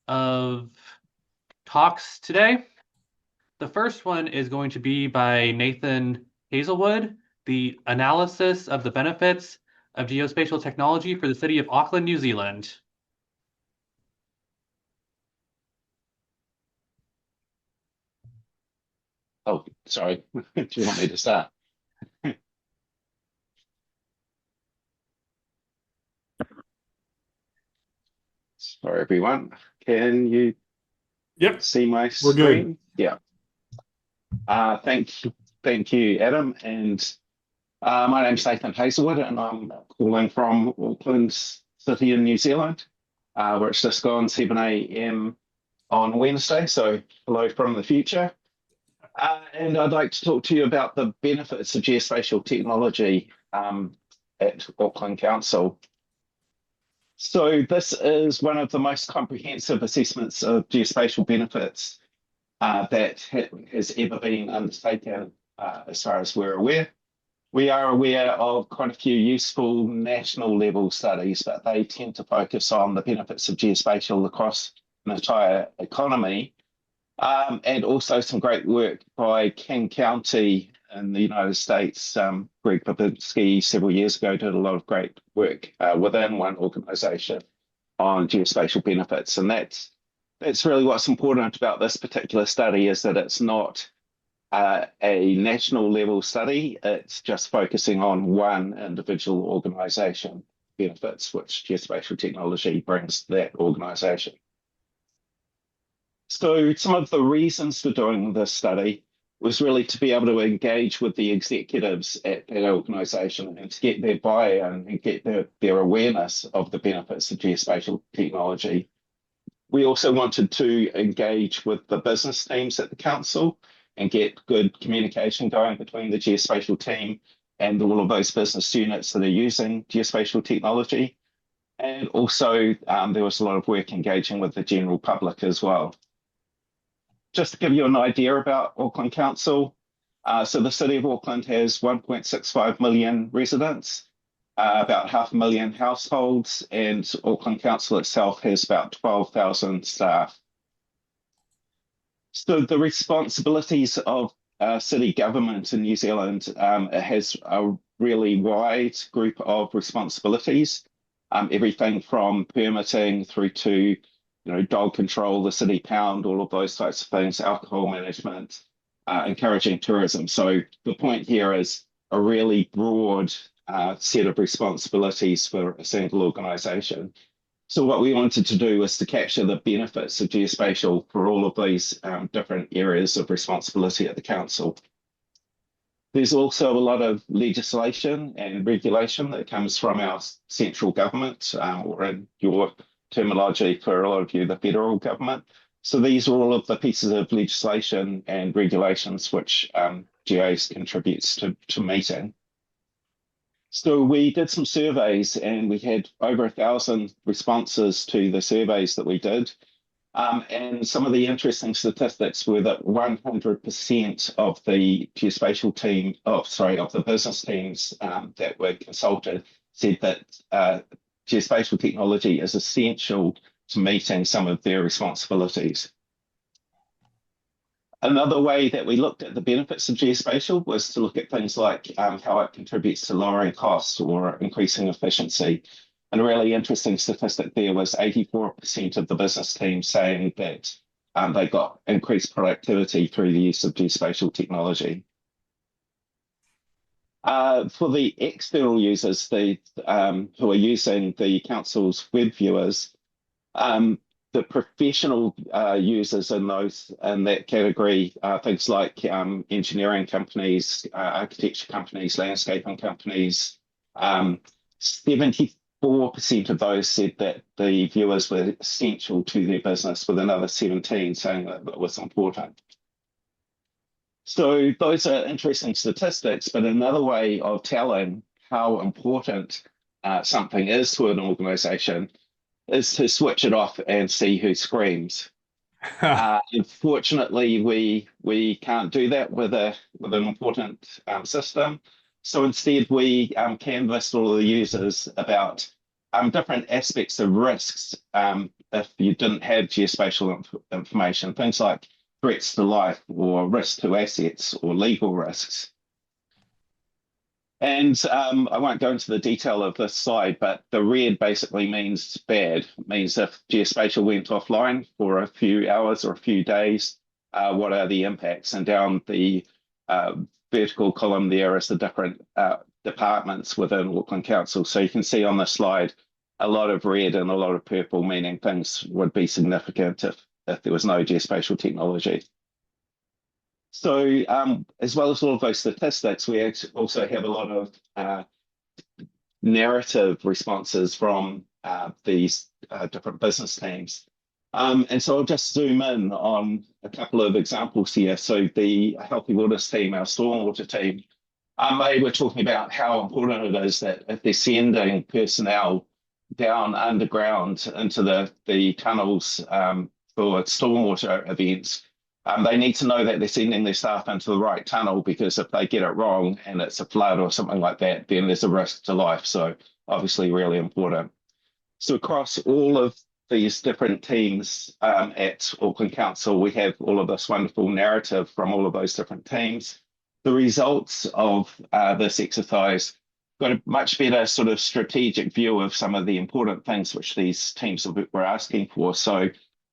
of talks today. The first one is going to be by Nathan Heazlewood, the analysis of the benefits of geospatial technology for the city of Auckland, New Zealand. Oh, sorry. Do you want me to start? Sorry, everyone. Can you Yep, see my we're good. screen? Yeah. Thank you, Adam. And my name's Nathan Hazelwood, and I'm calling from Auckland City in New Zealand, where it's just gone 7 a.m. on Wednesday. So hello from the future. And I'd like to talk to you about the benefits of geospatial technology at Auckland Council. So this is one of the most comprehensive assessments of geospatial benefits that has ever been undertaken, as far as we're aware. We are aware of quite a few useful national level studies, but they tend to focus on the benefits of geospatial across an entire economy, and also some great work by King County in the United States. Greg Babinski several years ago did a lot of great work within one organisation on geospatial benefits, and that's really what's important about this particular study is that it's not a national level study. It's just focusing on one individual organisation benefits which geospatial technology brings to that organisation. So some of the reasons for doing this study was really to be able to engage with the executives at that organisation and to get their buy-in and get their awareness of the benefits of geospatial technology. We also wanted to engage with the business teams at the council and get good communication going between the geospatial team and all of those business units that are using geospatial technology. And also there was a lot of work engaging with the general public as well. Just to give you an idea about Auckland Council, so the City of Auckland has 1.65 million residents, about 500,000 households, and Auckland Council itself has about 12,000 staff. So the responsibilities of city government in New Zealand, it has a really wide group of responsibilities, everything from permitting through to dog control, the city pound, all of those types of things, alcohol management, encouraging tourism. So the point here is a really broad set of responsibilities for a single organisation. So what we wanted to do was to capture the benefits of geospatial for all of these different areas of responsibility at the council. There's also a lot of legislation and regulation that comes from our central government, or in your terminology for a lot of you, the federal government. So these are all of the pieces of legislation and regulations which GAs contributes to meeting. So we did some surveys and we had over 1,000 responses to the surveys that we did. And some of the interesting statistics were that 100% of the geospatial team, of the business teams that were consulted said that geospatial technology is essential to meeting some of their responsibilities. Another way that we looked at the benefits of geospatial was to look at things like how it contributes to lowering costs or increasing efficiency. And a really interesting statistic there was 84% of the business team saying that they got increased productivity through the use of geospatial technology. For the external users, who are using the council's web viewers, the professional users in that category, things like engineering companies, architecture companies, landscaping companies, 74% of those said that the viewers were essential to their business, with another 17 saying that it was important. So those are interesting statistics, but another way of telling how important something is to an organization is to switch it off and see who screams. Unfortunately, we can't do that with an important system. So instead, we canvassed all of the users about different aspects of risks if you didn't have geospatial information, things like threats to life or risk to assets or legal risks. And I won't go into the detail of this slide, but the red basically means bad. It means if geospatial went offline for a few hours or a few days, what are the impacts? And down the vertical column there is the different departments within Auckland Council. So you can see on the slide a lot of red and a lot of purple, meaning things would be significant if there was no geospatial technology. So, as well as all of those statistics, we also have a lot of narrative responses from these different business teams. And so I'll just zoom in on a couple of examples here. So the Healthy Waters team, our stormwater team, they were talking about how important it is that if they're sending personnel down underground into the tunnels for stormwater events, they need to know that they're sending their staff into the right tunnel, because if they get it wrong and it's a flood or something like that, then there's a risk to life. So obviously really important. So across all of these different teams at Auckland Council, we have all of this wonderful narrative from all of those different teams. The results of this exercise got a much better sort of strategic view of some of the important things which these teams were asking for. So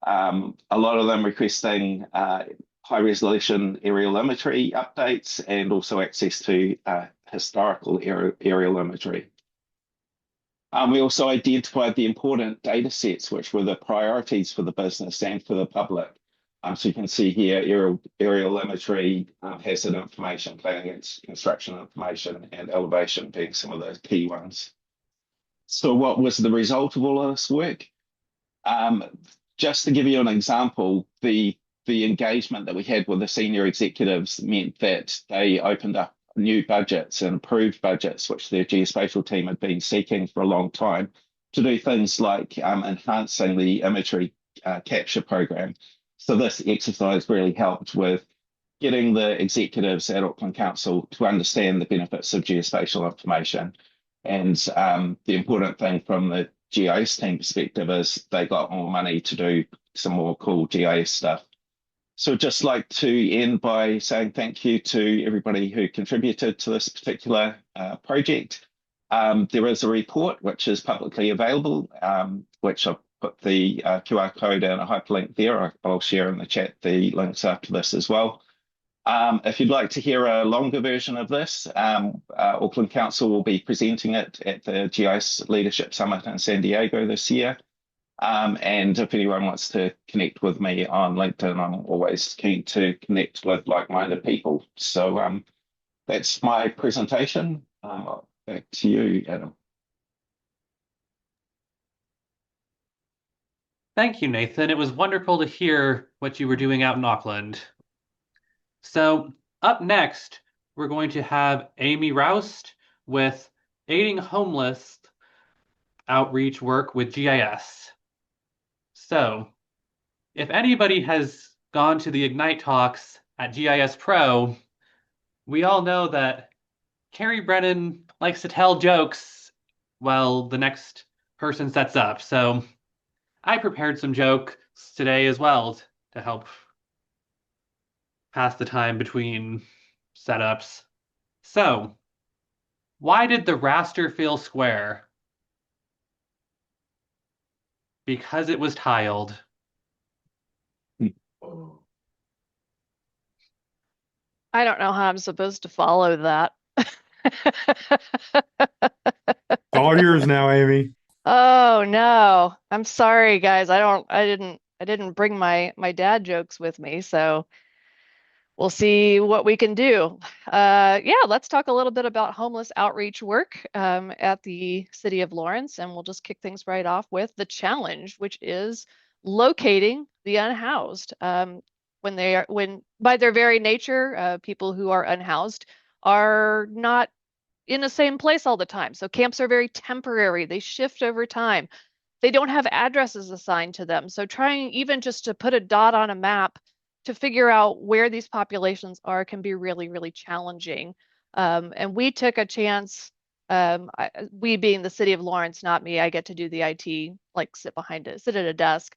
a lot of them requesting high resolution aerial imagery updates and also access to historical aerial imagery. We also identified the important data sets, which were the priorities for the business and for the public. So you can see here aerial imagery, hazard information, planning and construction information, and elevation being some of the key ones. So what was the result of all of this work? Just to give you an example, the engagement that we had with the senior executives meant that they opened up new budgets and approved budgets, which their geospatial team had been seeking for a long time, to do things like enhancing the imagery capture program. So this exercise really helped with getting the executives at Auckland Council to understand the benefits of geospatial information. And the important thing from the GIS team perspective is they got more money to do some more cool GIS stuff. So I'd just like to end by saying thank you to everybody who contributed to this particular project. There is a report which is publicly available, which I'll put the QR code and a hyperlink there. I'll share in the chat the links after this as well. If you'd like to hear a longer version of this, Auckland Council will be presenting it at the GIS Leadership Summit in San Diego this year. And if anyone wants to connect with me on LinkedIn, I'm always keen to connect with like-minded people. So that's my presentation. Back to you, Adam. Thank you, Nathan. It was wonderful to hear what you were doing out in Auckland. So up next, we're going to have Amy Roust with aiding homeless outreach work with GIS. So if anybody has gone to the Ignite talks at GIS Pro, we all know that Carrie Brennan likes to tell jokes while the next person sets up. So I prepared some jokes today as well to help pass the time between setups. So, why did the raster feel square? Because it was tiled. I don't know how I'm supposed to follow that. All yours now, Amy. Oh no. I'm sorry, guys. I didn't bring my dad jokes with me, so we'll see what we can do. Yeah, let's talk a little bit about homeless outreach work at the City of Lawrence, and we'll just kick things right off with the challenge, which is locating the unhoused. When by their very nature, people who are unhoused are not in the same place all the time. So camps are very temporary. They shift over time. They don't have addresses assigned to them. So trying even just to put a dot on a map to figure out where these populations are can be really, really challenging. And we took a chance we being the city of Lawrence, not me, I get to do the IT, like sit at a desk.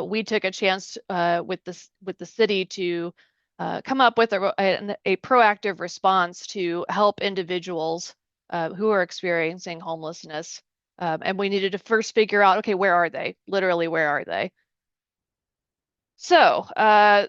We took a chance with the city to come up with a proactive response to help individuals who are experiencing homelessness. And we needed to first figure out, okay, where are they? Literally, where are they? So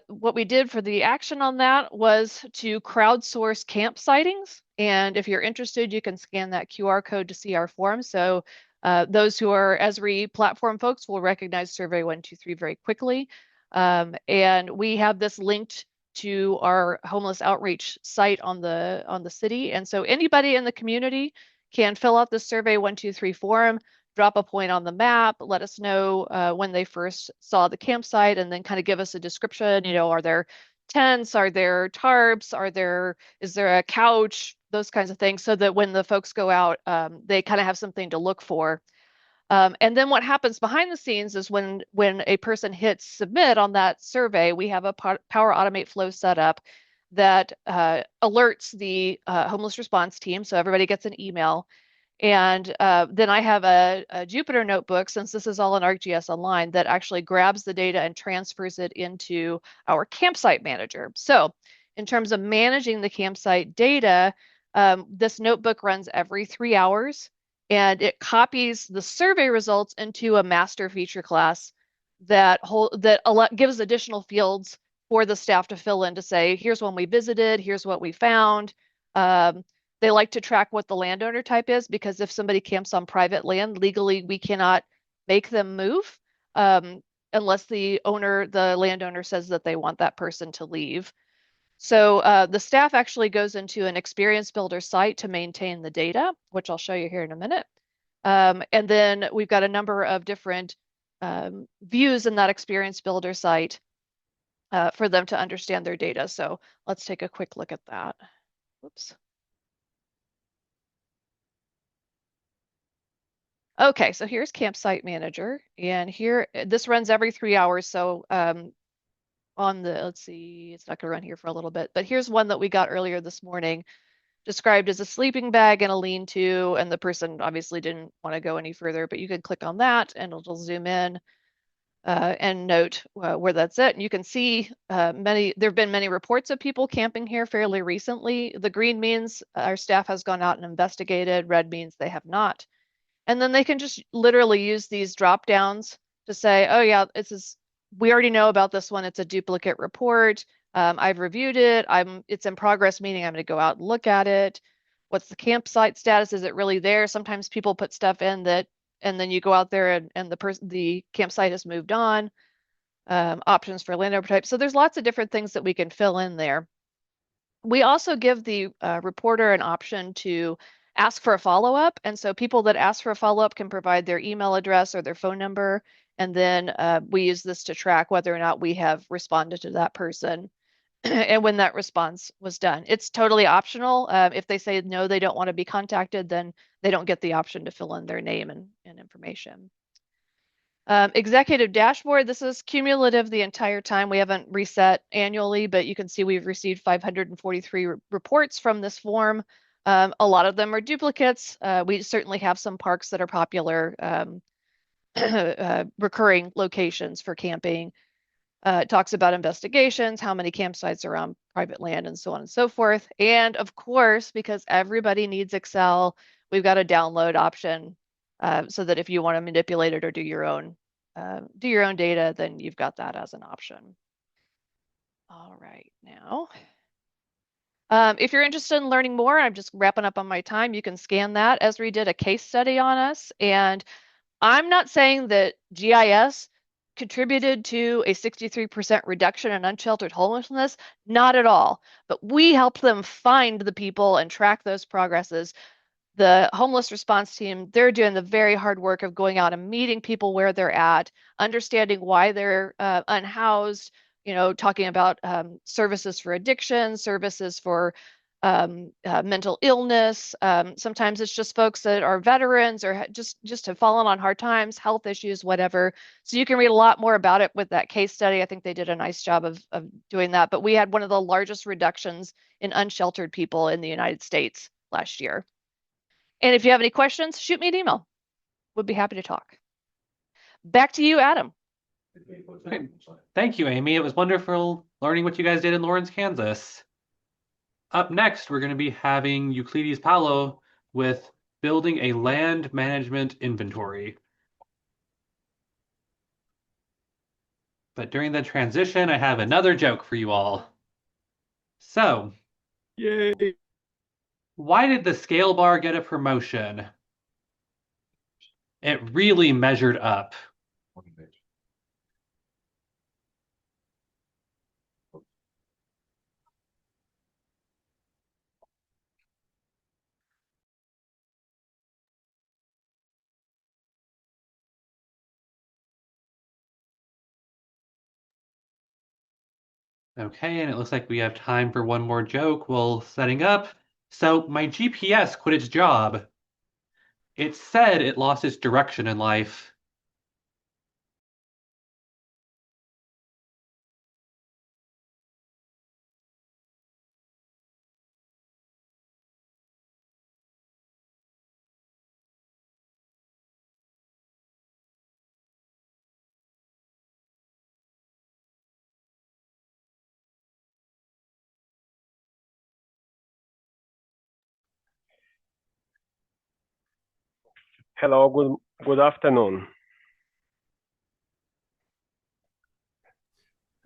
what we did for the action on that was to crowdsource camp sightings. And if you're interested, you can scan that QR code to see our form. So those who are Esri platform folks will recognize Survey 123 very quickly. And we have this linked to our homeless outreach site on the city. And so anybody in the community can fill out the Survey 123 form, drop a point on the map, let us know when they first saw the campsite, and then kind of give us a description. You know, are there tents? Are there tarps? Is there a couch? Those kinds of things, so that when the folks go out, they kind of have something to look for. And then what happens behind the scenes is when a person hits submit on that survey, we have a Power Automate flow set up that alerts the homeless response team. So everybody gets an email. And then I have a Jupyter notebook, since this is all in ArcGIS Online, that actually grabs the data and transfers it into our campsite manager. So in terms of managing the campsite data, this notebook runs every 3 hours, and it copies the survey results into a master feature class that gives additional fields for the staff to fill in to say, here's when we visited, here's what we found. They like to track what the landowner type is, because if somebody camps on private land, legally we cannot make them move unless the landowner says that they want that person to leave. So the staff actually goes into an experience builder site to maintain the data, which I'll show you here in a minute. And then we've got a number of different views in that experience builder site for them to understand their data. So let's take a quick look at that. Whoops. Okay, so here's Campsite Manager, and here this runs every 3 hours. So let's see, it's not going to run here for a little bit, but here's one that we got earlier this morning, described as a sleeping bag and a lean-to, and the person obviously didn't want to go any further, but you can click on that and it'll zoom in and note where that's at. And you can see there have been many reports of people camping here fairly recently. The green means our staff has gone out and investigated. Red means they have not. And then they can just literally use these drop downs to say, oh yeah, we already know about this one. It's a duplicate report. I've reviewed it. It's in progress, meaning I'm going to go out and look at it. What's the campsite status? Is it really there? Sometimes people put stuff in that, and then you go out there and the campsite has moved on. Options for landowner type. So there's lots of different things that we can fill in there. We also give the reporter an option to ask for a follow-up. And so people that ask for a follow-up can provide their email address or their phone number. And then we use this to track whether or not we have responded to that person and when that response was done. It's totally optional. If they say no, they don't want to be contacted, then they don't get the option to fill in their name and information. Executive dashboard, this is cumulative the entire time. We haven't reset annually, but you can see we've received 543 reports from this form. A lot of them are duplicates. We certainly have some parks that are popular recurring locations for camping. It talks about investigations, how many campsites are on private land, and so on and so forth. And of course, because everybody needs Excel, we've got a download option so that if you want to manipulate it or do your own data, then you've got that as an option. All right, now. If you're interested in learning more, I'm just wrapping up on my time, you can scan that. Esri did a case study on us, and I'm not saying that GIS contributed to a 63% reduction in unsheltered homelessness, not at all. But we helped them find the people and track those progresses. The homeless response team, they're doing the very hard work of going out and meeting people where they're at, understanding why they're unhoused, talking about services for addiction, services for mental illness. Sometimes it's just folks that are veterans or just have fallen on hard times, health issues, whatever. So you can read a lot more about it with that case study. I think they did a nice job of doing that. But we had one of the largest reductions in unsheltered people in the United States last year. And if you have any questions, shoot me an email. Would be happy to talk. Back to you, Adam. Okay. Thank you, Amy. It was wonderful learning what you guys did in Lawrence, Kansas. Up next, we're going to be having Euclides Paulo with building a land management inventory. But during the transition, I have another joke for you all. So, Yay. why did the scale bar get a promotion? It really measured up. Okay, and it looks like we have time for one more joke while setting up. So, my GPS quit its job. It said it lost its direction in life. Hello, good afternoon.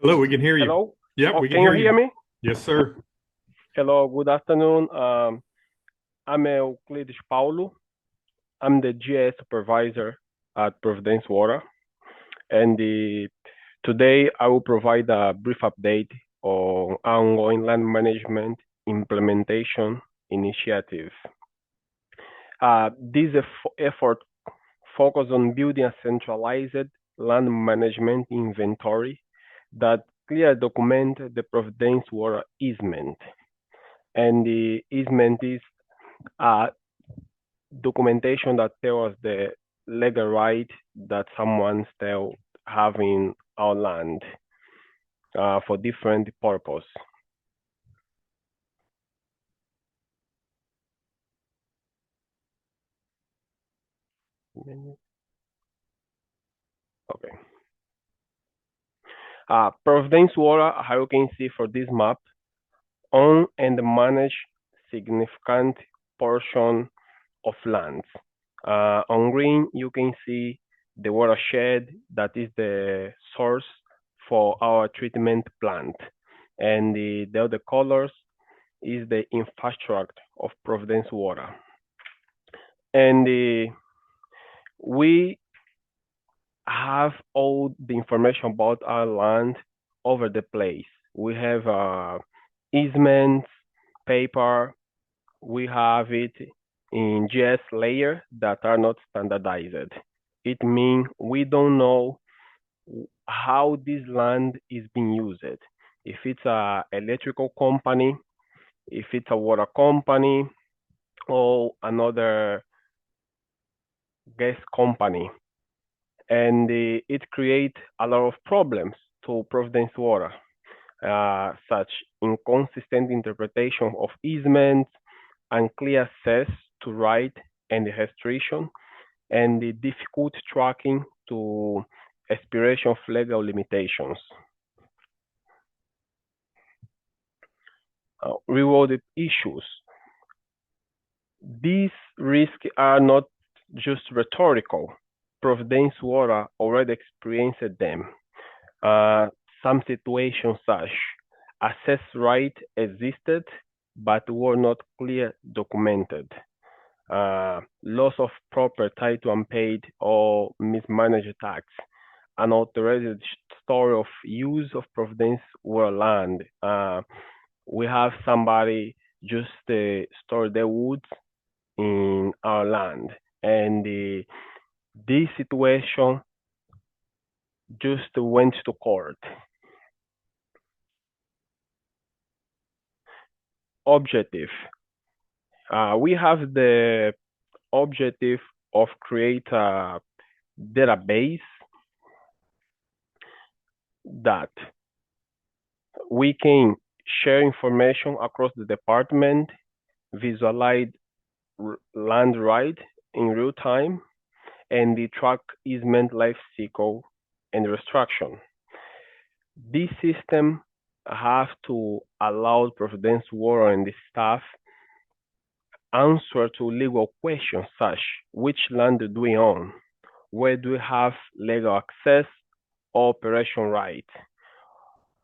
Hello, we can hear you. Hello? Yep, Oh, we can can you hear hear you. me? Yes, sir. Hello, good afternoon. I'm Euclides Paulo. I'm the GIS supervisor at Providence Water. And today I will provide a brief update on ongoing land management implementation initiatives. This effort focus on building a centralized land management inventory that clearly documents the Providence Water easement. And the easement is a documentation that tells us the legal right that someone still having our land for different purpose. Okay. Providence Water, how you can see for this map, own and manage significant portion of lands. On green, you can see the watershed that is the source for our treatment plant. And the other colors is the infrastructure of Providence Water. And we have all the information about our land over the place. We have easements, paper, we have it in GS layer that are not standardized. It means we don't know how this land is being used. If it's a electrical company, if it's a water company, or another gas company. And it creates a lot of problems to Providence Water, such inconsistent interpretation of easements, unclear access to right and restriction, and the difficult tracking to expiration of legal limitations. Rewarded issues. These risks are not just rhetorical. Providence Water already experienced them. Some situations such access right existed but were not clear documented. Loss of proper title unpaid or mismanaged tax. Unauthorized story of use of Providence Water land. We have somebody just store their woods in our land, and this situation just went to court. Objective. We have the objective of create a database that we can share information across the department, visualize land right in real time, and the track easement life cycle and restriction. This system have to allow Providence Water and the staff answer to legal questions such which land do we own, where do we have legal access or operation right,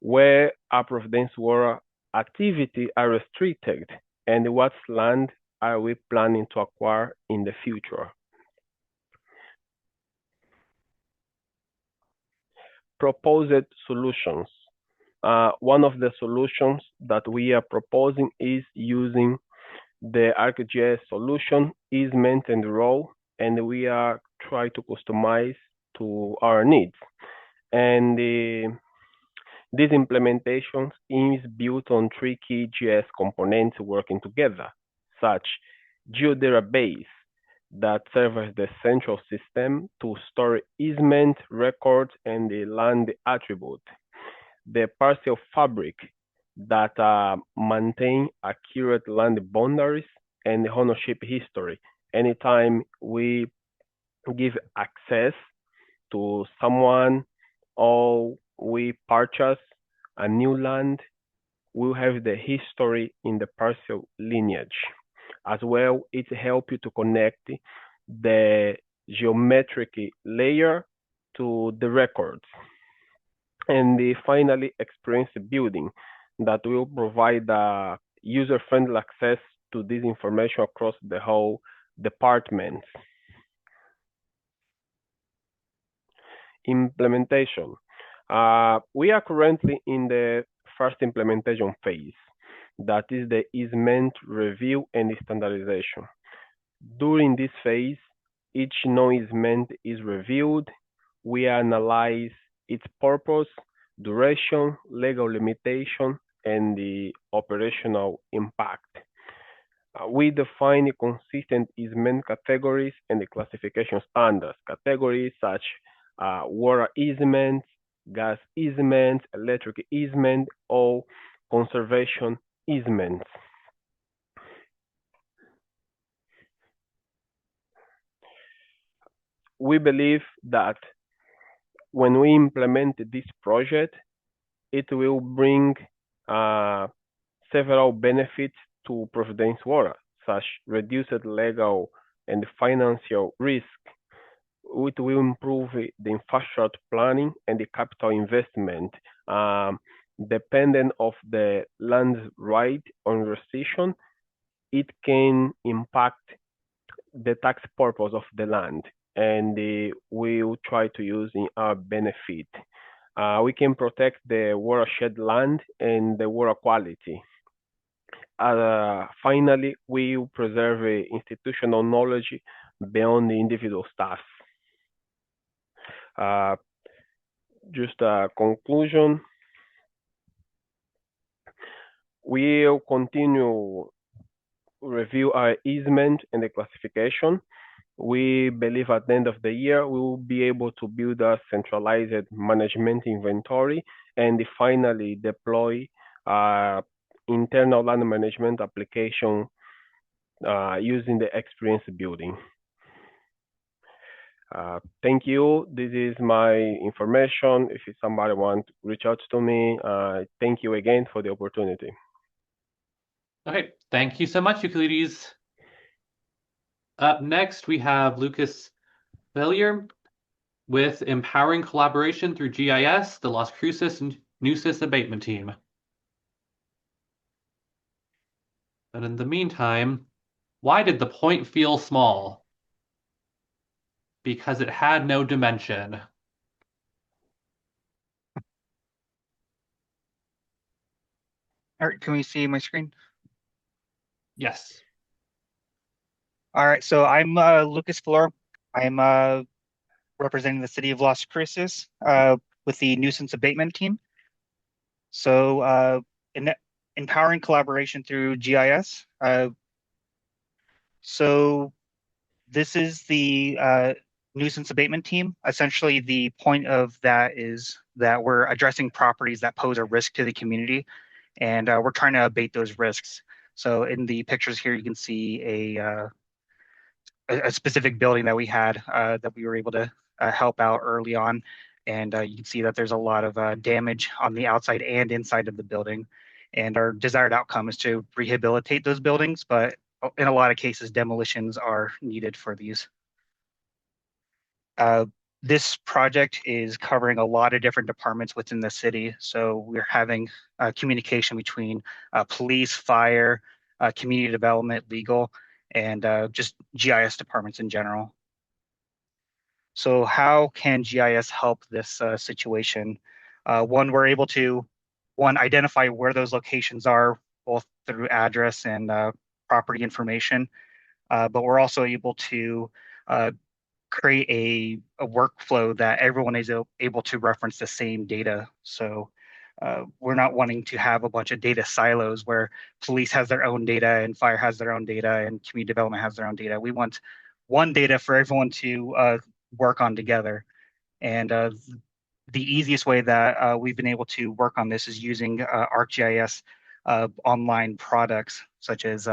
where our Providence Water activity are restricted, and what land are we planning to acquire in the future. Proposed solutions. One of the solutions that we are proposing is using the ArcGIS solution, easement and row, and we are trying to customize to our needs. And this implementation is built on three key GIS components working together, such geodatabase that serves as the central system to store easement records and the land attribute. The parcel fabric that maintain accurate land boundaries and ownership history. Anytime we give access to someone or we purchase a new land, we'll have the history in the parcel lineage. As well, it helps you to connect the geometric layer to the records. And finally, experience building that will provide user-friendly access to this information across the whole department. Implementation. We are currently in the first implementation phase, that is the easement review and standardization. During this phase, each non-easement is reviewed. We analyze its purpose, duration, legal limitation, and the operational impact. We define consistent easement categories and the classification standards. Categories such water easements, gas easements, electric easement, or conservation easements. We believe that when we implement this project, it will bring several benefits to Providence Water, such reduced legal and financial risk. It will improve the infrastructure planning and the capital investment. Dependent of the land's right on restriction, it can impact the tax purpose of the land, and we will try to use in our benefit. We can protect the watershed land and the water quality. Finally, we will preserve institutional knowledge beyond the individual staff. Just a conclusion. We'll continue review our easement and the classification. We believe at the end of the year, we will be able to build a centralized management inventory and finally deploy internal land management application using the experience building. Thank you. This is my information. If somebody wants to reach out to me, thank you again for the opportunity. Okay, thank you so much, Euclides. Up next, we have Lucas Fellure with Empowering Collaboration Through GIS, the Las Cruces and Nuisance Abatement Team. But in the meantime, why did the point feel small? Because it had no dimension. All right, can we see my screen? Yes. All right, so I'm Lucas Fellure. I'm representing the city of Las Cruces with the Nuisance Abatement Team. So empowering collaboration through GIS. So this is the Nuisance Abatement Team. Essentially, the point of that is that we're addressing properties that pose a risk to the community, and we're trying to abate those risks. So in the pictures here, you can see a specific building that we had that we were able to help out early on. And you can see that there's a lot of damage on the outside and inside of the building. And our desired outcome is to rehabilitate those buildings, but in a lot of cases, demolitions are needed for these. This project is covering a lot of different departments within the city. So we're having communication between police, fire, community development, legal, and just GIS departments in general. So how can GIS help this situation? One, we're able to, identify where those locations are, both through address and property information, but we're also able to create a workflow that everyone is able to reference the same data. So we're not wanting to have a bunch of data silos where police has their own data and fire has their own data and community development has their own data. We want one data for everyone to work on together. And the easiest way that we've been able to work on this is using ArcGIS online products such as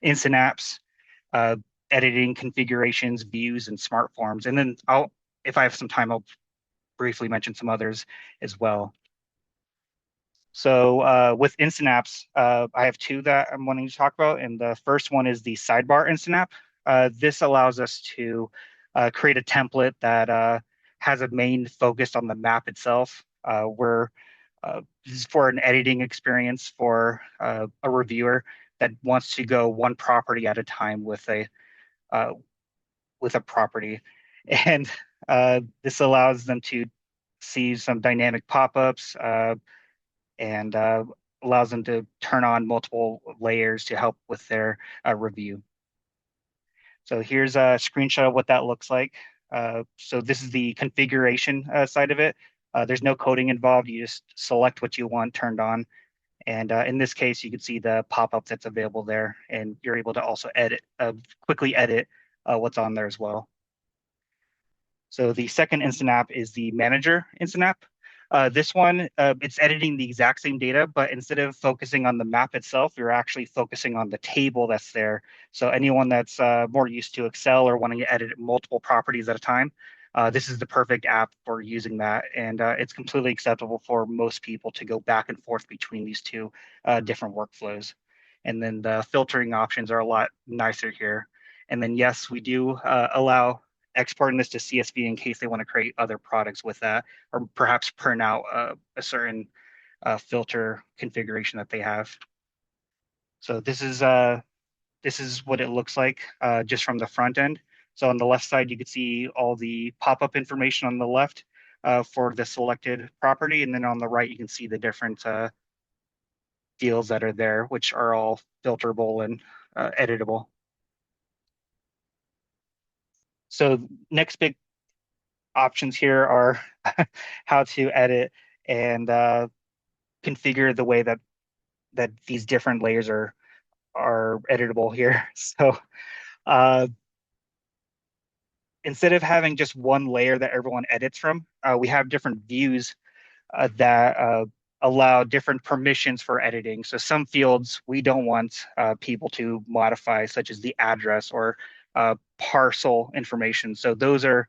Instant Apps, editing configurations, views, and smart forms. And then if I have some time, I'll briefly mention some others as well. So with Instant Apps, I have two that I'm wanting to talk about. And the first one is the Sidebar Instant App. This allows us to create a template that has a main focus on the map itself, where this is for an editing experience for a reviewer that wants to go one property at a time with a property. And this allows them to see some dynamic pop-ups and allows them to turn on multiple layers to help with their review. So here's a screenshot of what that looks like. So this is the configuration side of it. There's no coding involved. You just select what you want turned on. And in this case, you can see the pop-up that's available there, and you're able to also quickly edit what's on there as well. So the second Instant App is the Manager Instant App. This one, it's editing the exact same data, but instead of focusing on the map itself, you're actually focusing on the table that's there. So anyone that's more used to Excel or wanting to edit multiple properties at a time, this is the perfect app for using that. And it's completely acceptable for most people to go back and forth between these two different workflows. And then the filtering options are a lot nicer here. And then, yes, we do allow exporting this to CSV in case they want to create other products with that, or perhaps print out a certain filter configuration that they have. So this is what it looks like just from the front end. So on the left side, you can see all the pop-up information on the left for the selected property, and then on the right, you can see the different fields that are there, which are all filterable and editable. So next big options here are how to edit and configure the way that these different layers are editable here. So instead of having just one layer that everyone edits from, we have different views that allow different permissions for editing. So some fields we don't want people to modify, such as the address or parcel information. So those are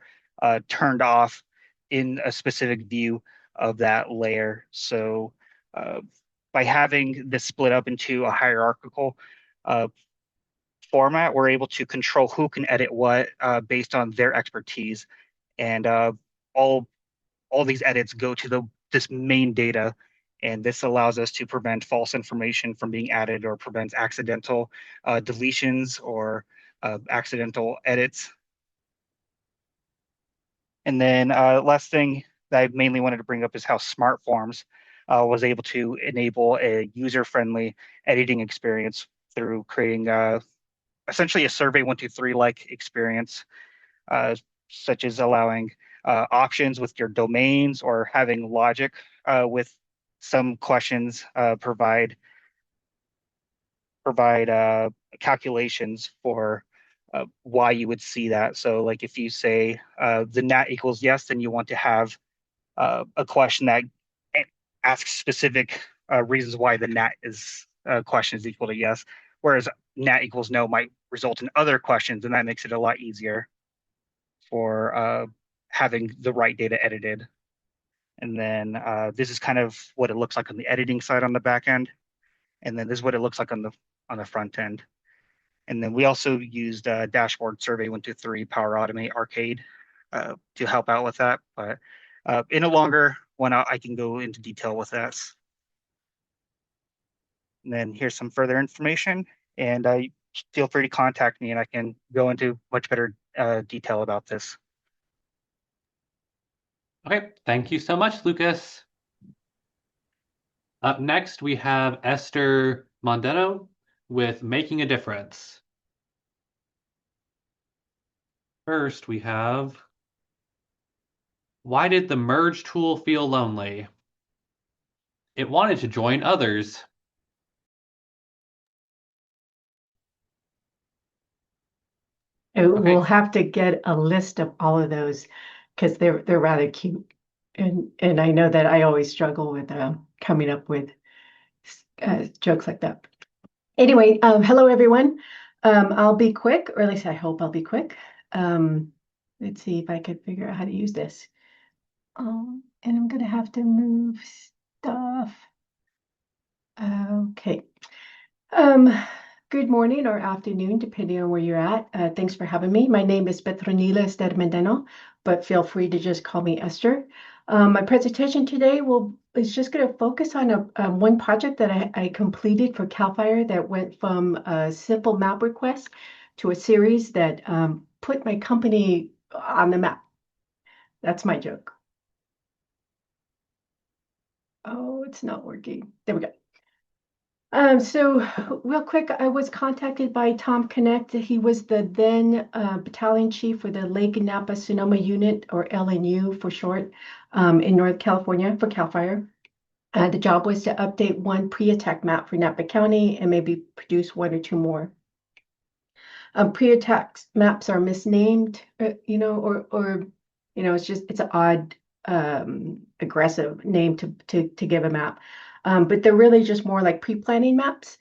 turned off in a specific view of that layer. So by having this split up into a hierarchical format, we're able to control who can edit what based on their expertise. And all these edits go to this main data. And this allows us to prevent false information from being added or prevents accidental deletions or accidental edits. And then last thing that I mainly wanted to bring up is how Smart Forms was able to enable a user-friendly editing experience through creating essentially a Survey 123-like experience, such as allowing options with your domains or having logic with some questions provide calculations for why you would see that. So like if you say the nat equals yes, then you want to have a question that asks specific reasons why the nat is question is equal to yes, whereas nat equals no might result in other questions, and that makes it a lot easier for having the right data edited. And then this is kind of what it looks like on the editing side on the back end. And then this is what it looks like on the front end. And then we also used Dashboard Survey 123 Power Automate Arcade to help out with that. But in a longer one, I can go into detail with this. And then here's some further information. And feel free to contact me and I can go into much better detail about this. Okay, thank you so much, Lucas. Up next, we have Esther Mandeno with Making a Difference. First, we have, why did the merge tool feel lonely? It wanted to join others. We'll have to get a list of all of those because they're rather cute, and I know that I always struggle with coming up with jokes like that. Anyway, hello everyone. I'll be quick, or at least I hope I'll be quick. Let's see if I can figure out how to use this. And I'm gonna have to move stuff. Okay. Good morning or afternoon, depending on where you're at. Thanks for having me. My name is Petronila Esther Mandeno, but feel free to just call me Esther. My presentation today is just going to focus on one project that I completed for CAL FIRE that went from a simple map request to a series that put my company on the map. That's my joke. Oh, it's not working. There we go. So real quick, I was contacted by Tom Connect. He was the then battalion chief for the Lake Napa Sonoma Unit, or LNU for short, in North California for CAL FIRE. The job was to update one pre-attack map for Napa County and maybe produce one or two more. Pre-attack maps are misnamed, or it's an odd, aggressive name to give a map. But they're really just more like pre-planning maps.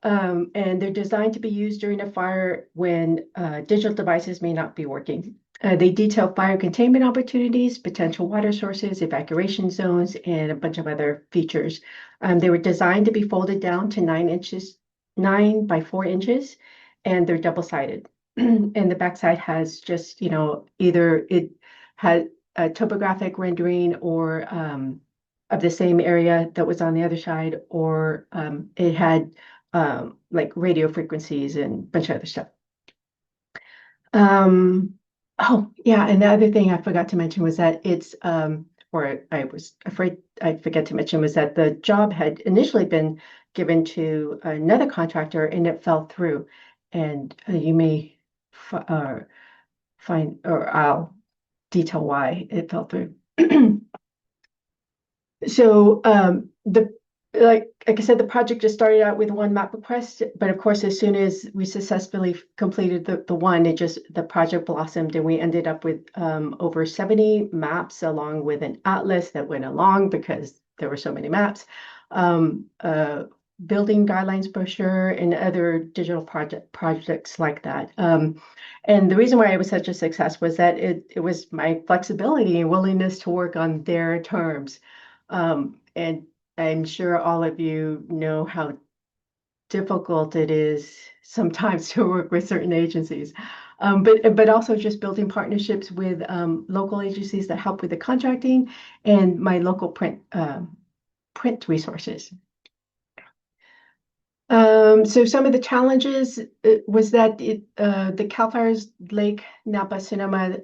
And they're designed to be used during a fire when digital devices may not be working. They detail fire containment opportunities, potential water sources, evacuation zones, and a bunch of other features. They were designed to be folded down to 9 by 4 inches, and they're double-sided. And the backside has just, either it had a topographic rendering or of the same area that was on the other side, or it had like radio frequencies and a bunch of other stuff. Oh, yeah, and the other thing I forgot to mention was that it's, or I was afraid I'd forget to mention, was that the job had initially been given to another contractor and it fell through. And you may find, or I'll detail why it fell through. So like I said, the project just started out with one map request, but of course, as soon as we successfully completed the one, the project blossomed, and we ended up with over 70 maps, along with an atlas that went along because there were so many maps, building guidelines brochure, and other digital projects like that. And the reason why it was such a success was that it was my flexibility and willingness to work on their terms. And I'm sure all of you know how difficult it is sometimes to work with certain agencies, but also just building partnerships with local agencies that help with the contracting and my local print resources. So some of the challenges was that the CAL FIRE's Lake Napa Sonoma,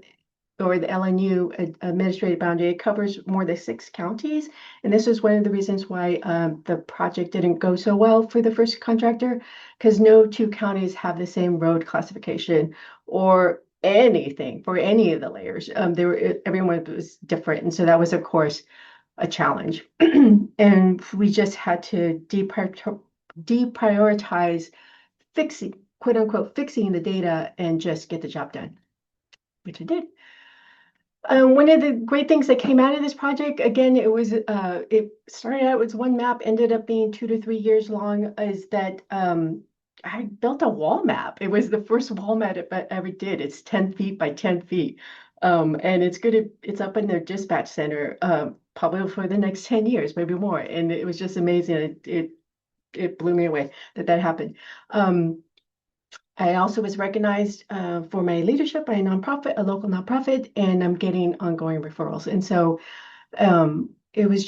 or the LNU administrative boundary, it covers more than 6 counties. And this is one of the reasons why the project didn't go so well for the first contractor, because no 2 counties have the same road classification or anything for any of the layers. Everyone was different. And so that was, of course, a challenge. And we just had to deprioritize fixing, quote unquote, fixing the data and just get the job done, which I did. One of the great things that came out of this project, again, it started out with one map, ended up being 2 to 3 years long, is that I built a wall map. It was the first wall map I ever did. It's 10 feet by 10 feet. And it's up in their dispatch center, probably for the next 10 years, maybe more. And it was just amazing. It blew me away that happened. I also was recognized for my leadership by a local nonprofit, and I'm getting ongoing referrals. And so it's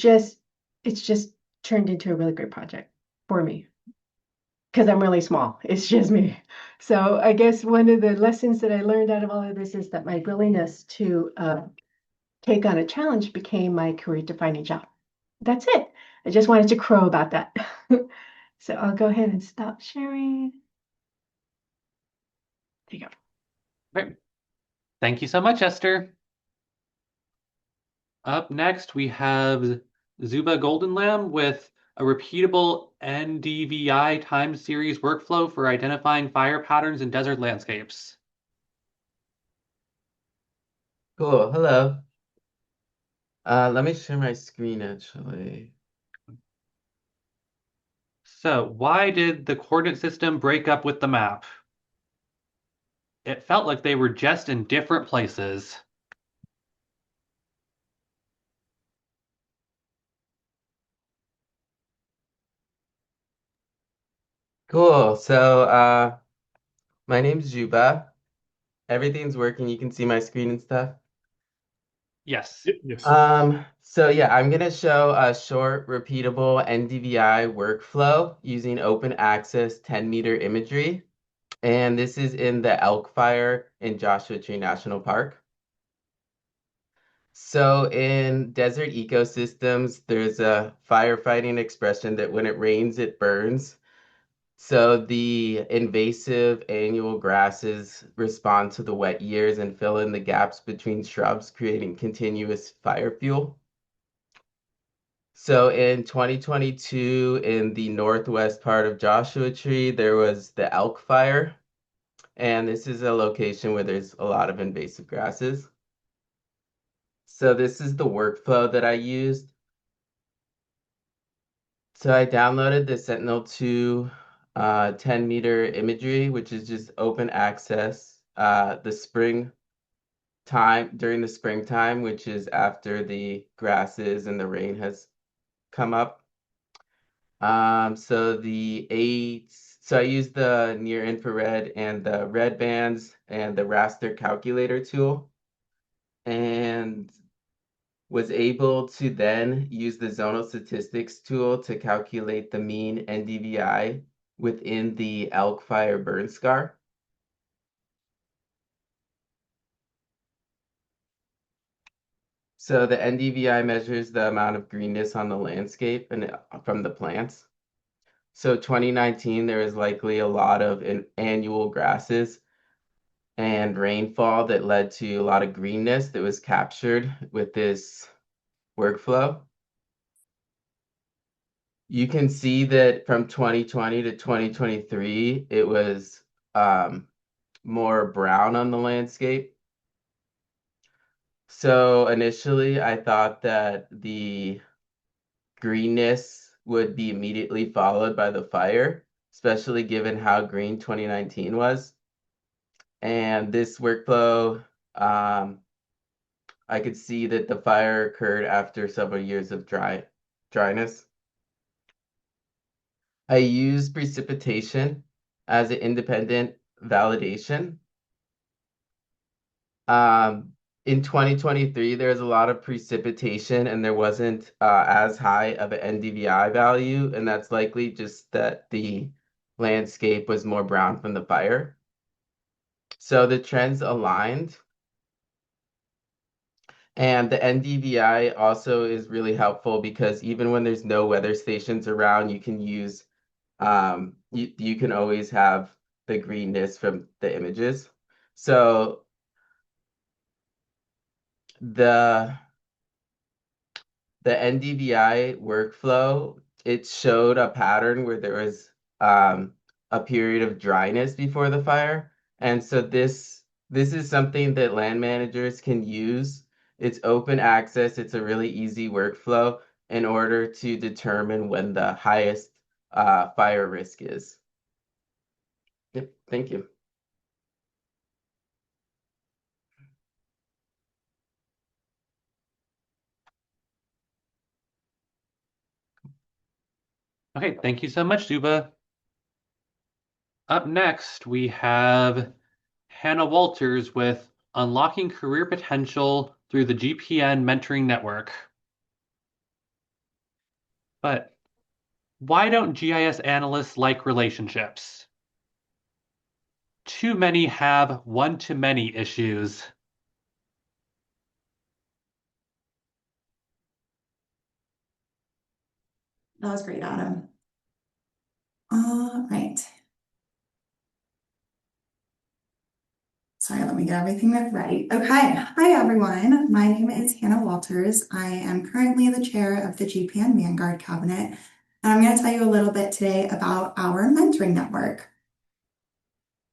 just turned into a really great project for me because I'm really small. It's just me. So I guess one of the lessons that I learned out of all of this is that my willingness to take on a challenge became my career-defining job. That's it. I just wanted to crow about that. So I'll go ahead and stop sharing. There you go. Great. Thank you so much, Esther. Up next, we have Zhuba Goldenlamb with a repeatable NDVI time series workflow for identifying fire patterns in desert landscapes. Cool. Hello. Let me share my screen actually. So, why did the coordinate system break up with the map? It felt like they were just in different places. Cool. So, my name's Zhuba. Everything's working. You can see my screen and stuff. Yes. Yes. So yeah, I'm gonna show a short, repeatable NDVI workflow using open access 10-meter imagery. And this is in the elk fire in Joshua Tree National Park. So in desert ecosystems, there's a firefighting expression that when it rains, it burns. So the invasive annual grasses respond to the wet years and fill in the gaps between shrubs, creating continuous fire fuel. So in 2022, in the northwest part of Joshua Tree, there was the elk fire. And this is a location where there's a lot of invasive grasses. So this is the workflow that I used. So I downloaded the Sentinel-2 10-meter imagery, which is just open access during the springtime, which is after the grasses and the rain has come up. So I used the near infrared and the red bands and the raster calculator tool, and was able to then use the zonal statistics tool to calculate the mean NDVI within the elk fire burn scar. So the NDVI measures the amount of greenness on the landscape and from the plants. So 2019, there was likely a lot of annual grasses and rainfall that led to a lot of greenness that was captured with this workflow. You can see that from 2020 to 2023, it was more brown on the landscape. So initially, I thought that the greenness would be immediately followed by the fire, especially given how green 2019 was. And this workflow, I could see that the fire occurred after several years of dryness. I use precipitation as an independent validation. In 2023, there was a lot of precipitation and there wasn't as high of an NDVI value, and that's likely just that the landscape was more brown from the fire. So the trends aligned. And the NDVI also is really helpful because even when there's no weather stations around, you can use you can always have the greenness from the images. So the NDVI workflow, it showed a pattern where there was a period of dryness before the fire. And so this is something that land managers can use. It's open access. It's a really easy workflow in order to determine when the highest fire risk is. Yep, thank you. Okay, thank you so much, Zhuba. Up next, we have Hannah Walters with Unlocking Career Potential through the GPN Mentoring Network. But why don't GIS analysts like relationships? Too many have one-to-many issues. That was great, Adam. All right. Sorry, let me get everything ready. Okay, hi everyone. My name is Hannah Walters. I am currently the chair of the GPN Vanguard Cabinet, and I'm going to tell you a little bit today about our mentoring network.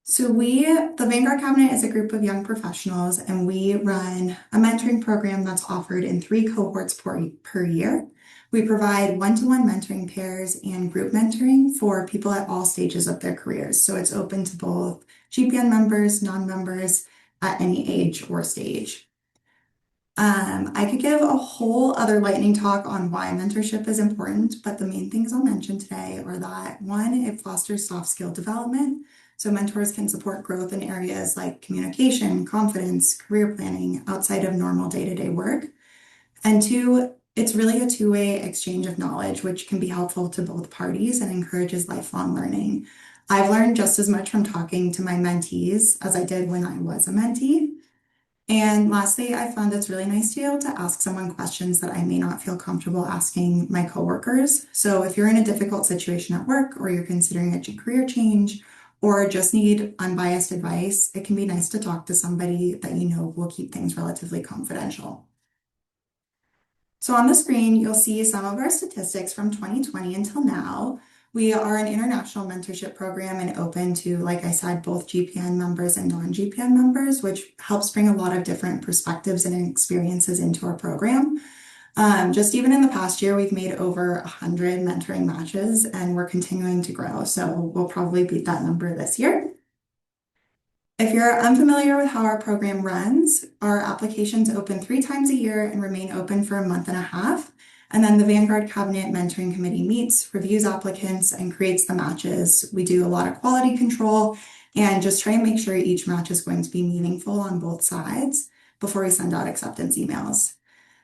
So the Vanguard Cabinet is a group of young professionals, and we run a mentoring program that's offered in 3 cohorts per year. We provide one-to-one mentoring pairs and group mentoring for people at all stages of their careers. So it's open to both GPN members, non-members at any age or stage. I could give a whole other lightning talk on why mentorship is important, but the main things I'll mention today are that 1, it fosters soft skill development. So mentors can support growth in areas like communication, confidence, career planning outside of normal day-to-day work. And 2, it's really a two-way exchange of knowledge, which can be helpful to both parties and encourages lifelong learning. I've learned just as much from talking to my mentees as I did when I was a mentee. And lastly, I found it's really nice to be able to ask someone questions that I may not feel comfortable asking my coworkers. So if you're in a difficult situation at work, or you're considering a career change, or just need unbiased advice, it can be nice to talk to somebody that you know will keep things relatively confidential. So on the screen, you'll see some of our statistics from 2020 until now. We are an international mentorship program and open to, like I said, both GPN members and non-GPN members, which helps bring a lot of different perspectives and experiences into our program. Just even in the past year, we've made over 100 mentoring matches, and we're continuing to grow. So we'll probably beat that number this year. If you're unfamiliar with how our program runs, our applications open 3 times a year and remain open for a month and a half. And then the Vanguard Cabinet Mentoring Committee meets, reviews applicants, and creates the matches. We do a lot of quality control and just try and make sure each match is going to be meaningful on both sides before we send out acceptance emails.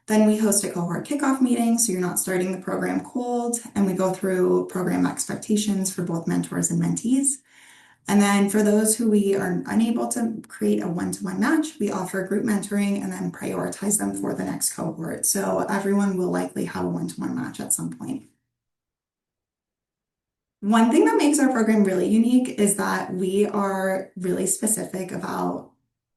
Then we host a cohort kickoff meeting, so you're not starting the program cold, and we go through program expectations for both mentors and mentees. And then for those who we are unable to create a one-to-one match, we offer group mentoring and then prioritize them for the next cohort. So everyone will likely have a one-to-one match at some point. One thing that makes our program really unique is that we are really specific about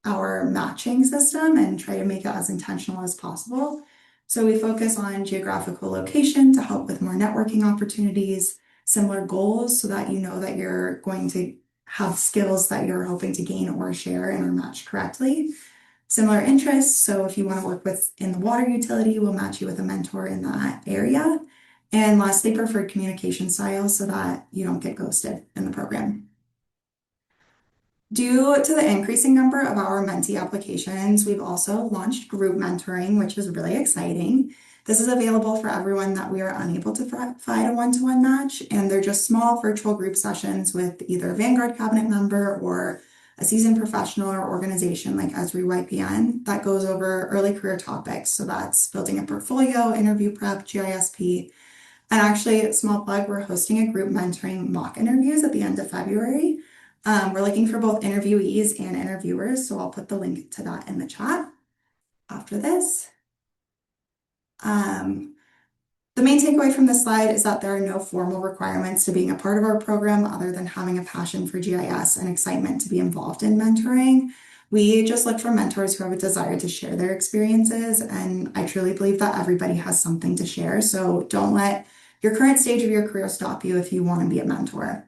our matching system and try to make it as intentional as possible. So we focus on geographical location to help with more networking opportunities, similar goals so that you know that you're going to have skills that you're hoping to gain or share and are matched correctly. Similar interests, so if you want to work in the water utility, we'll match you with a mentor in that area. And lastly, preferred communication styles so that you don't get ghosted in the program. Due to the increasing number of our mentee applications, we've also launched group mentoring, which is really exciting. This is available for everyone that we are unable to provide a one-to-one match, and they're just small virtual group sessions with either a Vanguard Cabinet member or a seasoned professional or organization like Esri YPN that goes over early career topics. So that's building a portfolio, interview prep, GISP, and actually, a small plug, we're hosting a group mentoring mock interviews at the end of February. We're looking for both interviewees and interviewers, so I'll put the link to that in the chat after this. The main takeaway from this slide is that there are no formal requirements to being a part of our program other than having a passion for GIS and excitement to be involved in mentoring. We just look for mentors who have a desire to share their experiences, and I truly believe that everybody has something to share, so don't let your current stage of your career stop you if you want to be a mentor.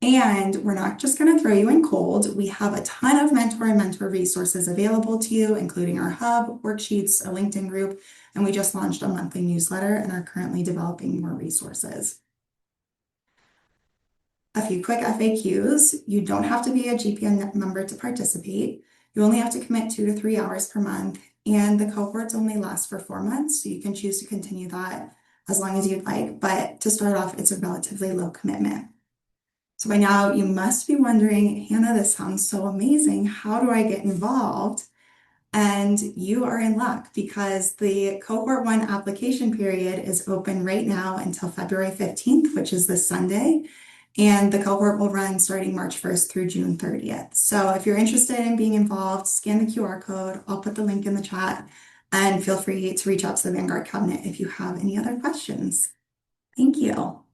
And we're not just going to throw you in cold. We have a ton of mentor resources available to you, including our hub, worksheets, a LinkedIn group, and we just launched a monthly newsletter and are currently developing more resources. A few quick FAQs. You don't have to be a GPN member to participate. You only have to commit 2 to 3 hours per month, and the cohorts only last for 4 months, so you can choose to continue that as long as you'd like. But to start off, it's a relatively low commitment. So by now, you must be wondering, Hannah, this sounds so amazing. How do I get involved? And you are in luck because the cohort 1 application period is open right now until February 15th, which is this Sunday. And the cohort will run starting March 1st through June 30th. So if you're interested in being involved, scan the QR code. I'll put the link in the chat, and feel free to reach out to the Vanguard Cabinet if you have any other questions. Thank you.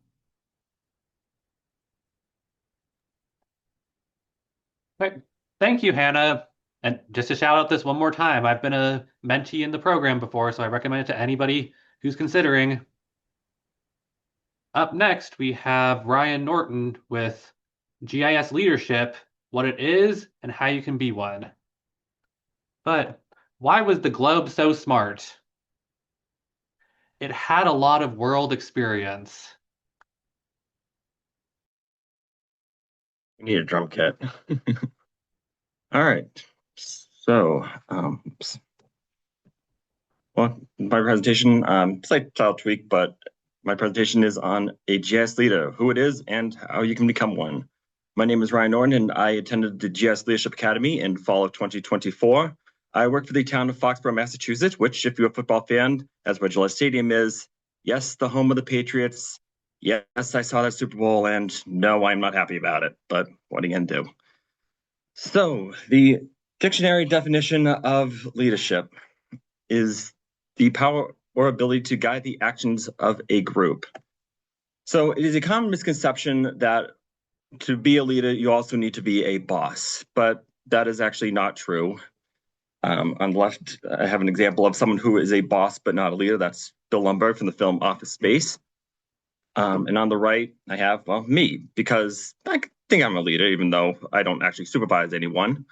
Right. Thank you, Hannah. And just to shout out this one more time, I've been a mentee in the program before, so I recommend it to anybody who's considering. Up next, we have Ryan Norton with GIS Leadership, what it is and how you can be one. But why was the globe so smart? It had a lot of world experience. We need a drum kit. All right. So, well, my presentation, slight style tweak, but my presentation is on a GIS leader, who it is and how you can become one. My name is Ryan Norton, and I attended the GIS Leadership Academy in fall of 2024. I work for the town of Foxborough, Massachusetts, which, if you're a football fan, as where Gillette Stadium is, yes, the home of the Patriots. Yes, I saw that Super Bowl, and no, I'm not happy about it, but what are you going to do? So, the dictionary definition of leadership is the power or ability to guide the actions of a group. So, it is a common misconception that to be a leader, you also need to be a boss, but that is actually not true. On the left, I have an example of someone who is a boss but not a leader. That's Bill Lumbergh from the film Office Space. And on the right, I have, well, me, because I think I'm a leader, even though I don't actually supervise anyone.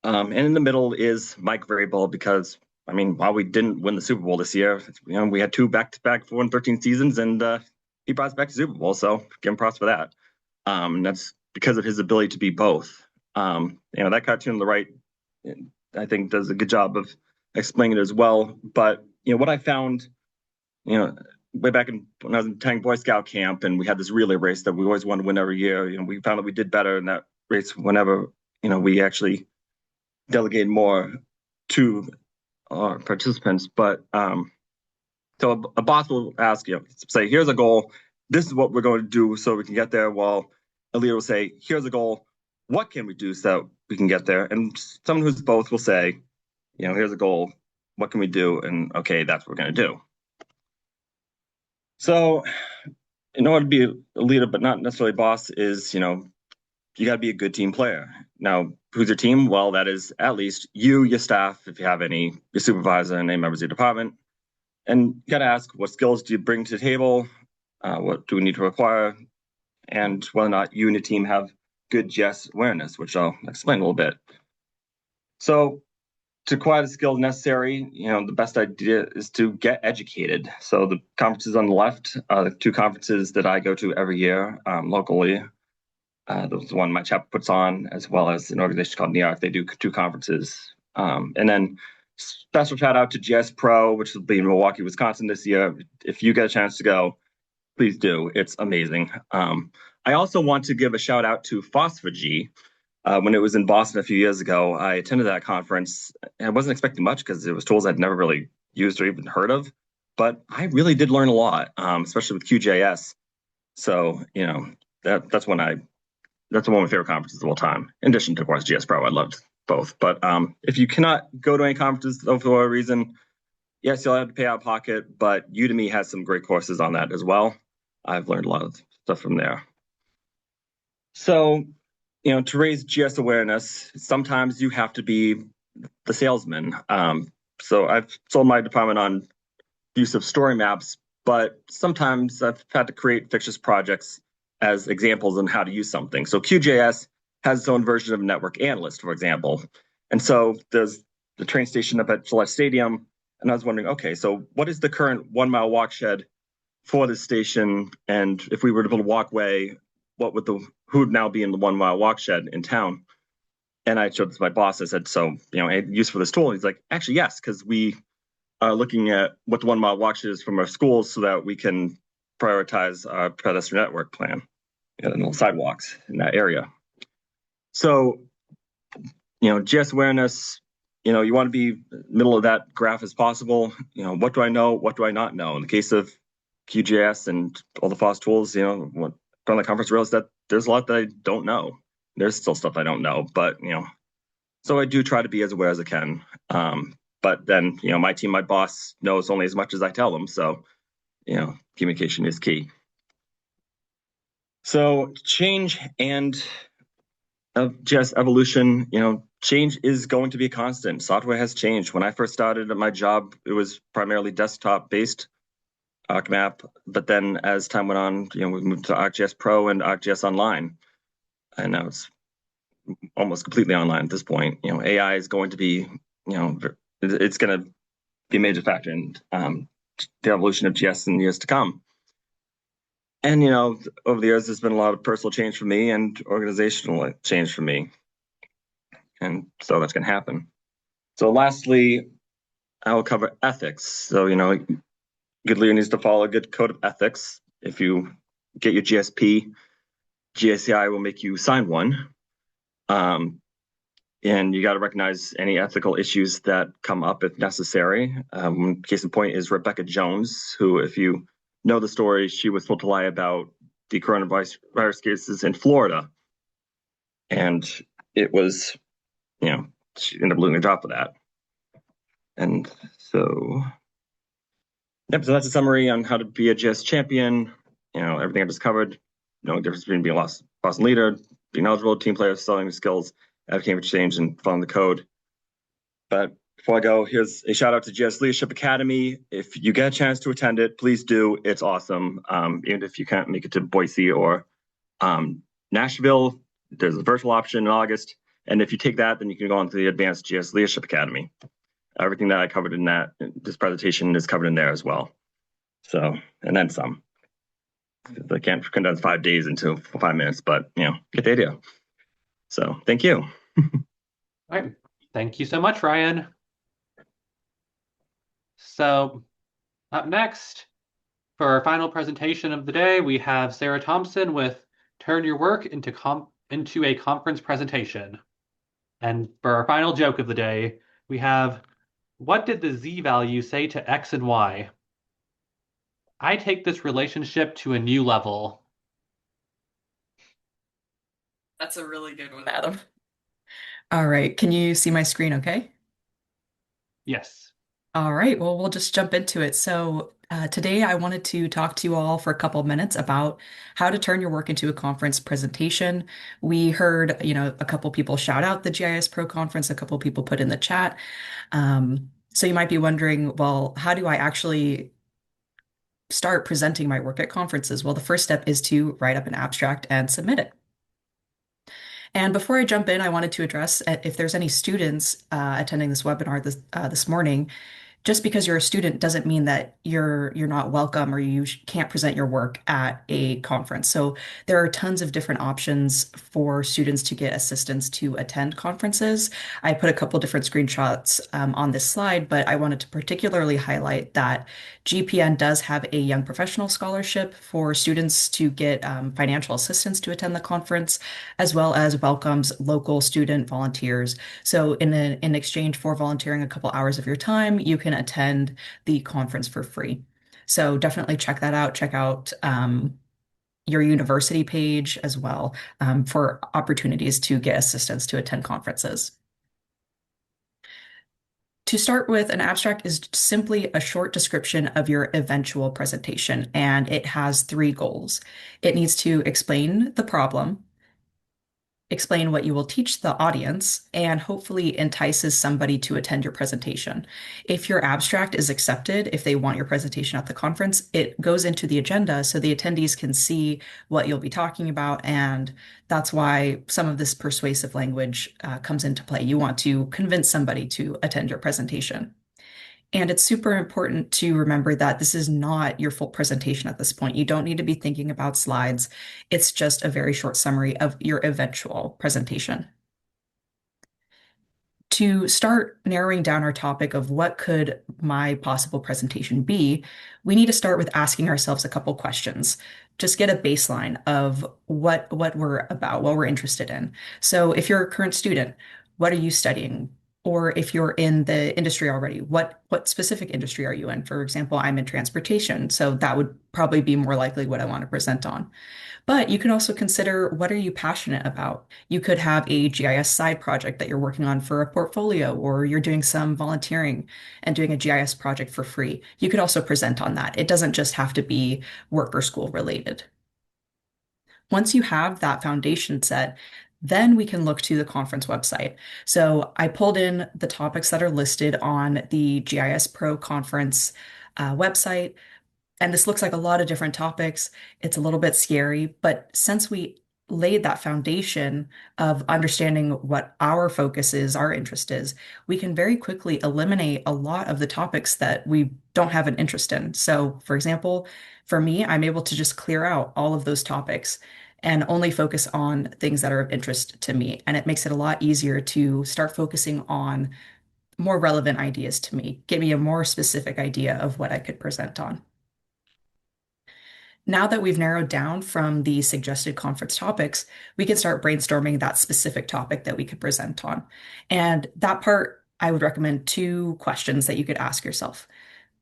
And in the middle is Mike Vrabel, because, I mean, while we didn't win the Super Bowl this year, we had 2 back-to-back 4-13 seasons, and he brought us back to Super Bowl, so give him props for that. And that's because of his ability to be both. That cartoon on the right, I think, does a good job of explaining it as well. But, what I found, way back when I was in Tang Boy Scout camp, and we had this relay race that we always wanted to win every year. We found that we did better in that race whenever, we actually delegated more to our participants. But so a boss will ask, say, here's a goal. This is what we're going to do so we can get there. While a leader will say, here's a goal. What can we do so we can get there? And someone who's both will say, here's a goal. What can we do? And okay, that's what we're going to do. So in order to be a leader, but not necessarily a boss, is, you got to be a good team player. Now, who's your team? Well, that is at least you, your staff, if you have any, your supervisor, and any members of your department. And you got to ask, what skills do you bring to the table? What do we need to acquire? And whether or not you and your team have good GIS awareness, which I'll explain a little bit. So to acquire the skills necessary, the best idea is to get educated. So the conferences on the left are the 2 conferences that I go to every year locally. There's one my chapter puts on, as well as an organization called NEARC. They do 2 conferences. And then special shout out to GIS Pro, which will be in Milwaukee, Wisconsin this year. If you get a chance to go, please do. It's amazing. I also want to give a shout out to Phosphagy. When it was in Boston a few years ago, I attended that conference. And I wasn't expecting much because it was tools I'd never really used or even heard of. But I really did learn a lot, especially with QGIS. So, that's one of my favorite conferences of all time. In addition to, of course, GS Pro, I loved both. But if you cannot go to any conferences for a reason, yes, you'll have to pay out of pocket. But Udemy has some great courses on that as well. I've learned a lot of stuff from there. So, to raise GIS awareness, sometimes you have to be the salesman. So I've sold my department on the use of story maps, but sometimes I've had to create fictitious projects as examples on how to use something. So QGIS has its own version of Network Analyst, for example. And so there's the train station up at Gillette Stadium, and I was wondering, okay, so what is the current 1-mile walk shed for this station? And if we were to build a walkway, who would now be in the 1 mile walk shed in town. And I showed this to my boss. I said, so, any use for this tool? He's like, actually, yes, because we are looking at what the 1 mile walk shed is from our schools so that we can prioritize our pedestrian network plan and sidewalks in that area. So, GS awareness, you want to be middle of that graph as possible. What do I know? What do I not know? In the case of QGIS and all the FOSS tools, from the conference realized that there's a lot that I don't know. There's still stuff I don't know, but, so I do try to be as aware as I can. But then, my team, my boss knows only as much as I tell them. So, communication is key. So change and GIS evolution, change is going to be constant. Software has changed. When I first started at my job, it was primarily desktop-based ArcMap. But then as time went on, we moved to ArcGIS Pro and ArcGIS Online. And now it's almost completely online at this point. AI is going to be, it's going to be a major factor in the evolution of GIS in years to come. And, over the years, there's been a lot of personal change for me and organizational change for me. And so that's going to happen. So lastly, I will cover ethics. So, good leader needs to follow a good code of ethics. If you get your GSP, GSCI will make you sign one. And you got to recognize any ethical issues that come up if necessary. Case in point is Rebecca Jones, who, if you know the story, she was told to lie about the coronavirus cases in Florida. And it was, she ended up losing her job for that. And so, so that's a summary on how to be a GIS champion. Everything I just covered. No difference between being a lost leader, being eligible, team player, selling skills, advocating for change, and following the code. But before I go, here's a shout out to GIS Leadership Academy. If you get a chance to attend it, please do. It's awesome. Even if you can't make it to Boise or Nashville, there's a virtual option in August. And if you take that, then you can go on to the Advanced GIS Leadership Academy. Everything that I covered in this presentation is covered in there as well. So, and then some. I can't condense 5 days into 5 minutes, but get the idea. So thank you. All right. Thank you so much, Ryan. So up next, for our final presentation of the day, we have Sara Thompson with Turn Your Work into a Conference Presentation. And for our final joke of the day, we have, what did the Z value say to X and Y? I take this relationship to a new level. That's a really good one, Adam. All right, can you see my screen okay? Yes. All right, well, we'll just jump into it. So today I wanted to talk to you all for a couple of minutes about how to turn your work into a conference presentation. We heard, a couple people shout out the GIS Pro conference, a couple people put in the chat. So you might be wondering, well, how do I actually start presenting my work at conferences? Well, the first step is to write up an abstract and submit it. And before I jump in, I wanted to address if there's any students attending this webinar this morning. Just because you're a student doesn't mean that you're not welcome or you can't present your work at a conference. So there are tons of different options for students to get assistance to attend conferences. I put a couple different screenshots on this slide, but I wanted to particularly highlight that GPN does have a Young Professional Scholarship for students to get financial assistance to attend the conference, as well as welcomes local student volunteers. So in exchange for volunteering a couple hours of your time, you can attend the conference for free. So definitely check that out. Check out your university page as well for opportunities to get assistance to attend conferences. To start with, an abstract is simply a short description of your eventual presentation, and it has 3 goals. It needs to explain the problem, explain what you will teach the audience, and hopefully entices somebody to attend your presentation. If your abstract is accepted, if they want your presentation at the conference, it goes into the agenda so the attendees can see what you'll be talking about, and that's why some of this persuasive language comes into play. You want to convince somebody to attend your presentation. And it's super important to remember that this is not your full presentation at this point. You don't need to be thinking about slides. It's just a very short summary of your eventual presentation. To start narrowing down our topic of what could my possible presentation be, we need to start with asking ourselves a couple questions. Just get a baseline of what we're about, what we're interested in. So if you're a current student, what are you studying? Or if you're in the industry already, what specific industry are you in? For example, I'm in transportation, so that would probably be more likely what I want to present on. But you can also consider, what are you passionate about? You could have a GIS side project that you're working on for a portfolio, or you're doing some volunteering and doing a GIS project for free. You could also present on that. It doesn't just have to be work or school related. Once you have that foundation set, then we can look to the conference website. So I pulled in the topics that are listed on the GIS Pro conference website. And this looks like a lot of different topics. It's a little bit scary, but since we laid that foundation of understanding what our focus is, our interest is, we can very quickly eliminate a lot of the topics that we don't have an interest in. So, for example, for me, I'm able to just clear out all of those topics and only focus on things that are of interest to me. And it makes it a lot easier to start focusing on more relevant ideas to me, give me a more specific idea of what I could present on. Now that we've narrowed down from the suggested conference topics, we can start brainstorming that specific topic that we could present on. And that part, I would recommend 2 questions that you could ask yourself.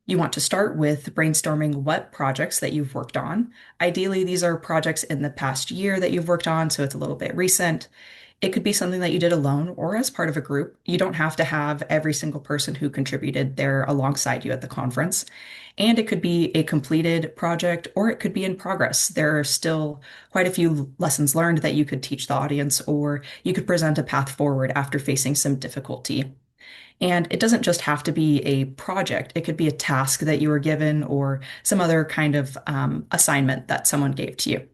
You want to start with brainstorming what projects that you've worked on. Ideally, these are projects in the past year that you've worked on, so it's a little bit recent. It could be something that you did alone or as part of a group. You don't have to have every single person who contributed there alongside you at the conference. And it could be a completed project or it could be in progress. There are still quite a few lessons learned that you could teach the audience, or you could present a path forward after facing some difficulty. And it doesn't just have to be a project. It could be a task that you were given or some other kind of assignment that someone gave to you.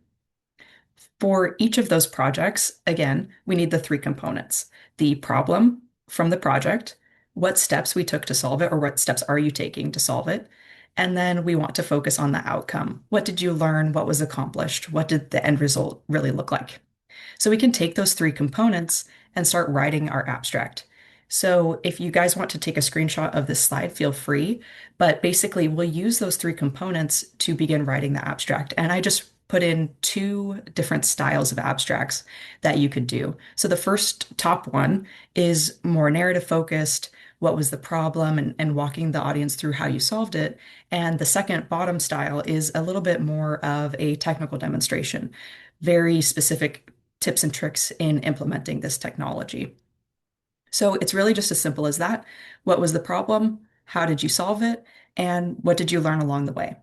For each of those projects, again, we need the 3 components: the problem from the project, what steps we took to solve it, or what steps are you taking to solve it. And then we want to focus on the outcome. What did you learn? What was accomplished? What did the end result really look like? So we can take those 3 components and start writing our abstract. So if you guys want to take a screenshot of this slide, feel free. But basically, we'll use those 3 components to begin writing the abstract. And I just put in 2 different styles of abstracts that you could do. So the first top one is more narrative focused. What was the problem, and walking the audience through how you solved it. And the second bottom style is a little bit more of a technical demonstration, very specific tips and tricks in implementing this technology. So it's really just as simple as that. What was the problem? How did you solve it? And what did you learn along the way?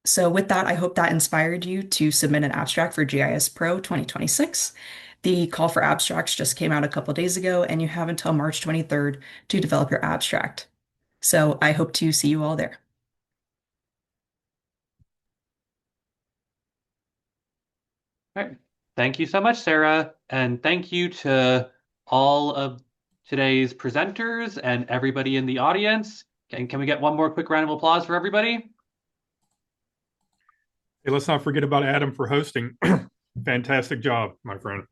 So with that, I hope that inspired you to submit an abstract for GIS Pro 2026. The call for abstracts just came out a couple days ago, and you have until March 23rd to develop your abstract. So I hope to see you all there. All right. Thank you so much, Sarah. And thank you to all of today's presenters and everybody in the audience. And can we get one more quick round of applause for everybody? Hey, let's not forget about Adam for hosting. Fantastic job, my friend.